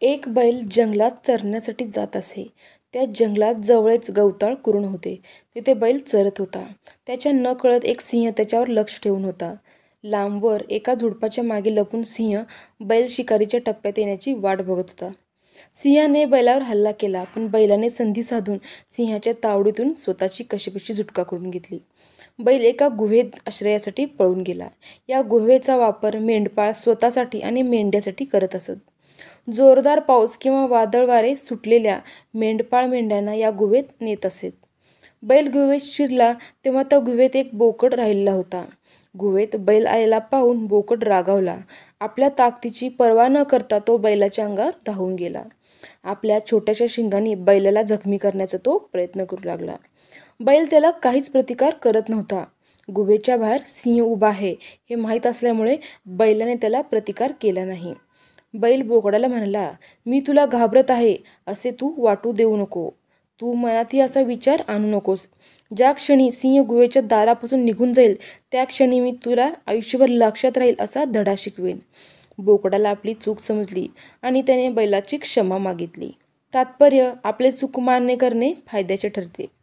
एक बैल जंगलात चरण्यासाठी जात असे. त्या जंगलात जवळच गवताळ कुरण होते. तिथे बैल चरत होता. त्याच्या नकळत एक सिंह त्याच्यावर लक्ष ठेवून होता. लांबवर एका झुडपाच्या मागे लपून सिंह बैल शिकारीच्या टप्प्यात येण्याची वाट बघत होता. सिंहाने बैलावर हल्ला केला, पण बैलाने संधी साधून सिंहाच्या तावडीतून स्वतःची कशीबशी सुटका करून घेतली. बैल एका गुहेत आश्रयासाठी पळून गेला. या गुहेचा वापर मेंढपाळ स्वतःसाठी आणि मेंढ्यासाठी करत असत. जोरदार पाऊस किंवा वादळ वारे सुटलेल्या मेंढपाळ मेंढ्यांना या गुहेत नेत असेत. बैल गुहेत शिरला तेव्हा त्या गुहेत एक बोकड राहिलेला होता. गुहेत बैल आलेला पाहून बोकड रागावला. आपल्या ताकदीची पर्वा न करता तो बैलाच्या अंगावर धावून गेला. आपल्या छोट्याशा शिंगांनी बैलाला जखमी करण्याचा तो प्रयत्न करू लागला. बैल त्याला काहीच प्रतिकार करत नव्हता. गुहेच्या बाहेर सिंह उभा आहे हे माहीत असल्यामुळे बैलाने त्याला प्रतिकार केला नाही. बैल बोकडाला म्हणाला, "मी तुला घाबरत आहे असे तू वाटू देऊ नको. तू मनातही असा विचार आणू नकोस. ज्या क्षणी सिंह गुहेच्या दारापासून निघून जाईल त्या क्षणी मी तुला आयुष्यभर लक्षात राहील असा धडा शिकवेन." बोकडाला आपली चूक समजली आणि त्याने बैलाची क्षमा मागितली. तात्पर्य, आपले चूक मान्य करणे फायद्याचे ठरते.